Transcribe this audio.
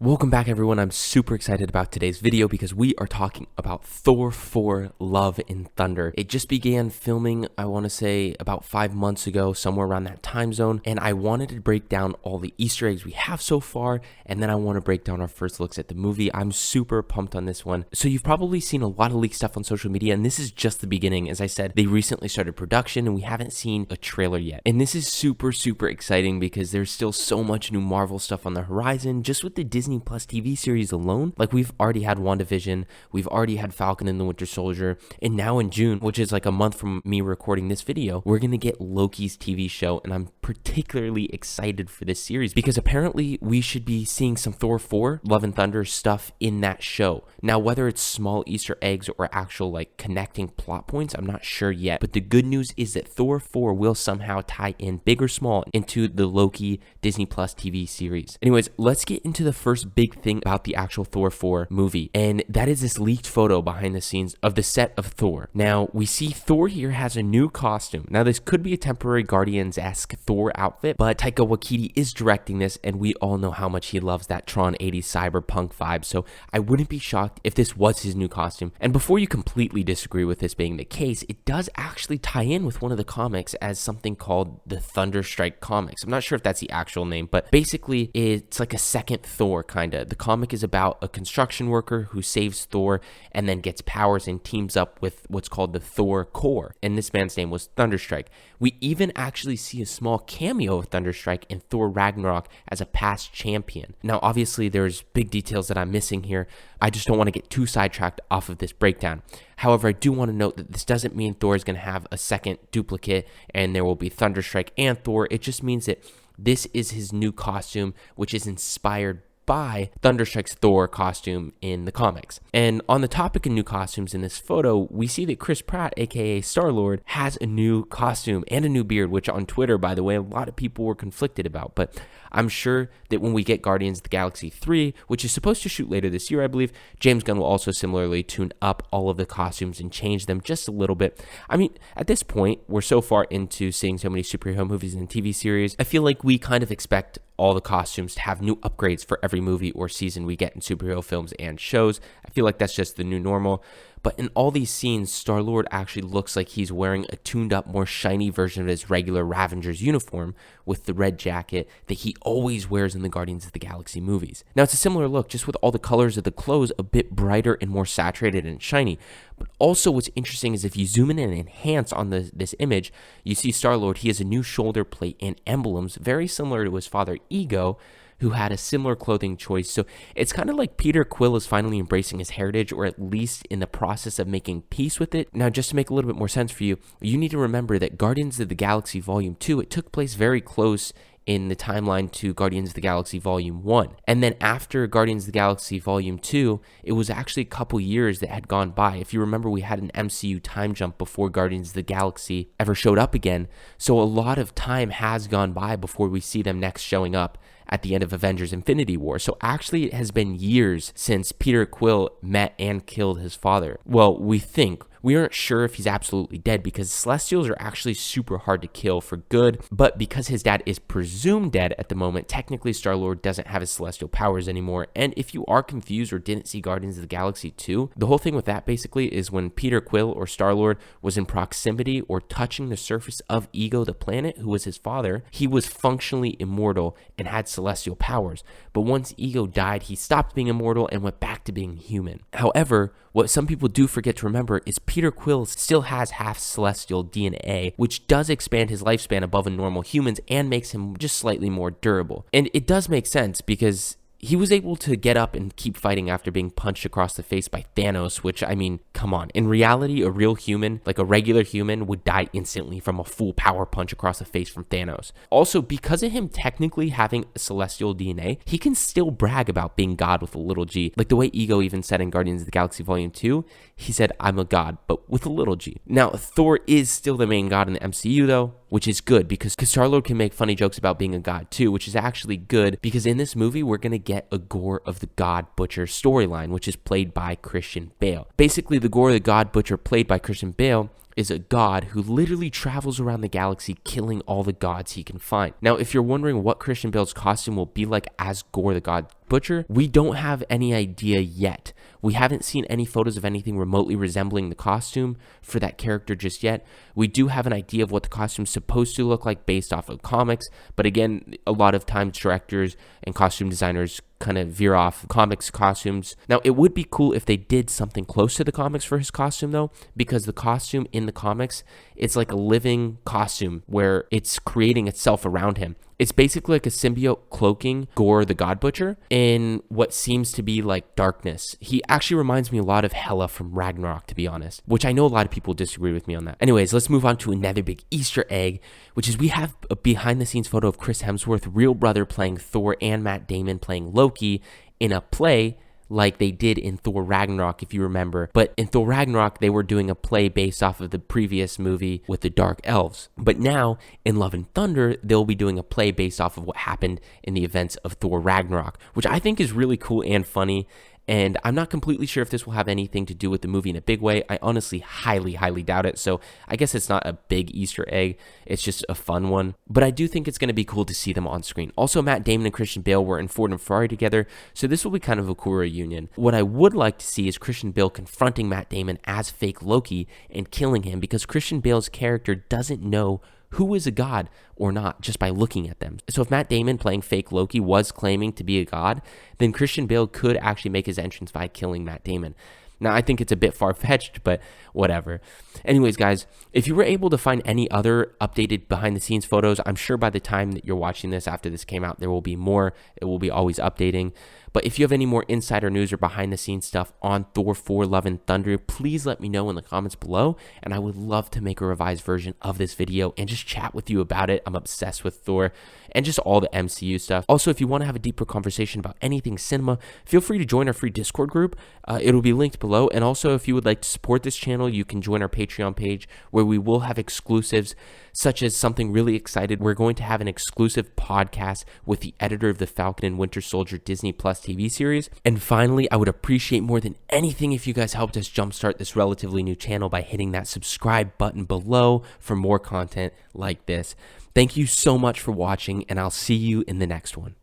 Welcome back, everyone. I'm super excited about today's video because we are talking about Thor 4 Love and Thunder. It just began filming, I want to say, about 5 months ago, somewhere around that time zone, and I wanted to break down all the Easter eggs we have so far, and then I want to break down our first looks at the movie. I'm super pumped on this one. So you've probably seen a lot of leaked stuff on social media, and this is just the beginning. As I said, they recently started production, and we haven't seen a trailer yet. And this is super exciting because there's still so much new Marvel stuff on the horizon, just with the Disney Plus TV series alone. Like, we've already had WandaVision, we've already had Falcon and the Winter Soldier, and now in June, which is like a month from me recording this video, we're gonna get Loki's TV show, and I'm particularly excited for this series because apparently we should be seeing some Thor 4 Love and Thunder stuff in that show. Now, whether it's small Easter eggs or actual like connecting plot points, I'm not sure yet, but the good news is that Thor 4 will somehow tie in, big or small, into the Loki Disney Plus TV series. Anyways, let's get into the first big thing about the actual Thor 4 movie, and that is this leaked photo behind the scenes of the set of Thor. Now, we see Thor here has a new costume. Now, this could be a temporary Guardians-esque Thor outfit, but Taika Waititi is directing this, and we all know how much he loves that Tron 80s cyberpunk vibe, so I wouldn't be shocked if this was his new costume. And before you completely disagree with this being the case, it does actually tie in with one of the comics as something called the Thunderstrike comics. I'm not sure if that's the actual name, but basically it's like a second Thor, kinda. The comic is about a construction worker who saves Thor and then gets powers and teams up with what's called the Thor Core, and this man's name was Thunderstrike. We even actually see a small cameo of Thunderstrike in Thor Ragnarok as a past champion. Now, obviously, there's big details that I'm missing here. I just don't want to get too sidetracked off of this breakdown. However, I do want to note that this doesn't mean Thor is going to have a second duplicate and there will be Thunderstrike and Thor. It just means that this is his new costume, which is inspired by Thunderstrike's Thor costume in the comics. And on the topic of new costumes in this photo, we see that Chris Pratt, aka Star-Lord, has a new costume and a new beard, which on Twitter, by the way, a lot of people were conflicted about. But I'm sure that when we get Guardians of the Galaxy 3, which is supposed to shoot later this year, I believe, James Gunn will also similarly tune up all of the costumes and change them just a little bit. I mean, at this point, we're so far into seeing so many superhero movies and TV series, I feel like we kind of expect all the costumes to have new upgrades for every movie or season we get in superhero films and shows. I feel like that's just the new normal. But in all these scenes, Star-Lord actually looks like he's wearing a tuned-up, more shiny version of his regular Ravengers uniform with the red jacket that he always wears in the Guardians of the Galaxy movies. Now, it's a similar look, just with all the colors of the clothes a bit brighter and more saturated and shiny. But also what's interesting is if you zoom in and enhance on this image, you see Star-Lord, he has a new shoulder plate and emblems, very similar to his father, Ego, who had a similar clothing choice. So it's kind of like Peter Quill is finally embracing his heritage, or at least in the process of making peace with it. Now, just to make a little bit more sense for you, you need to remember that Guardians of the Galaxy Volume 2, it took place very close in the timeline to Guardians of the Galaxy Volume 1. And then after Guardians of the Galaxy Volume 2, it was actually a couple years that had gone by. If you remember, we had an MCU time jump before Guardians of the Galaxy ever showed up again. So a lot of time has gone by before we see them next showing up at the end of Avengers Infinity War. So actually it has been years since Peter Quill met and killed his father. Well, we think. We aren't sure if he's absolutely dead because Celestials are actually super hard to kill for good, but because his dad is presumed dead at the moment, technically Star-Lord doesn't have his Celestial powers anymore. And if you are confused or didn't see Guardians of the Galaxy 2, the whole thing with that basically is when Peter Quill or Star-Lord was in proximity or touching the surface of Ego the planet, who was his father, he was functionally immortal and had Celestial powers. But once Ego died, he stopped being immortal and went back to being human. However, what some people do forget to remember is Peter Quill still has half Celestial DNA, which does expand his lifespan above a normal human's and makes him just slightly more durable. And it does make sense because he was able to get up and keep fighting after being punched across the face by Thanos, which, I mean, come on. In reality, a real human, like a regular human, would die instantly from a full power punch across the face from Thanos. Also, because of him technically having Celestial DNA, he can still brag about being God with a little g. Like the way Ego even said in Guardians of the Galaxy Volume 2, he said, "I'm a god, but with a little g." Now, Thor is still the main god in the MCU, though, which is good because Star-Lord can make funny jokes about being a god too, which is actually good because in this movie, we're going to get a Gore of the God Butcher storyline, which is played by Christian Bale. Basically, the Gore of the God Butcher played by Christian Bale is a god who literally travels around the galaxy killing all the gods he can find. Now, if you're wondering what Christian Bale's costume will be like as Gore the God Butcher, we don't have any idea yet. We haven't seen any photos of anything remotely resembling the costume for that character just yet. We do have an idea of what the costume's supposed to look like based off of comics, but again, a lot of times directors and costume designers kind of veer off comics costumes. Now, it would be cool if they did something close to the comics for his costume though, because the costume in the comics, it's like a living costume where it's creating itself around him. It's basically like a symbiote cloaking Gore the God Butcher in what seems to be like darkness. He actually reminds me a lot of Hela from Ragnarok, to be honest, which I know a lot of people disagree with me on that. Anyways, let's move on to another big Easter egg, which is we have a behind the scenes photo of Chris Hemsworth, real brother, playing Thor, and Matt Damon playing Loki in a play like they did in Thor Ragnarok, if you remember. But in Thor Ragnarok, they were doing a play based off of the previous movie with the Dark Elves. But now, in Love and Thunder, they'll be doing a play based off of what happened in the events of Thor Ragnarok, which I think is really cool and funny. And I'm not completely sure if this will have anything to do with the movie in a big way. I honestly highly doubt it. So I guess it's not a big Easter egg. It's just a fun one. But I do think it's going to be cool to see them on screen. Also, Matt Damon and Christian Bale were in Ford and Ferrari together, so this will be kind of a cool reunion. What I would like to see is Christian Bale confronting Matt Damon as fake Loki and killing him, because Christian Bale's character doesn't know who is a god or not just by looking at them. So if Matt Damon playing fake Loki was claiming to be a god, then Christian Bale could actually make his entrance by killing Matt Damon. Now, I think it's a bit far-fetched, but whatever. Anyways, guys, if you were able to find any other updated behind-the-scenes photos, I'm sure by the time that you're watching this, after this came out, there will be more. It will be always updating. But if you have any more insider news or behind-the-scenes stuff on Thor 4 Love and Thunder, please let me know in the comments below, and I would love to make a revised version of this video and just chat with you about it. I'm obsessed with Thor and just all the MCU stuff. Also, if you want to have a deeper conversation about anything cinema, feel free to join our free Discord group. It'll be linked below. And also, if you would like to support this channel, you can join our Patreon page, where we will have exclusives, such as something really excited. We're going to have an exclusive podcast with the editor of the Falcon and Winter Soldier Disney Plus TV series. And finally, I would appreciate more than anything if you guys helped us jumpstart this relatively new channel by hitting that subscribe button below for more content like this. Thank you so much for watching, and I'll see you in the next one.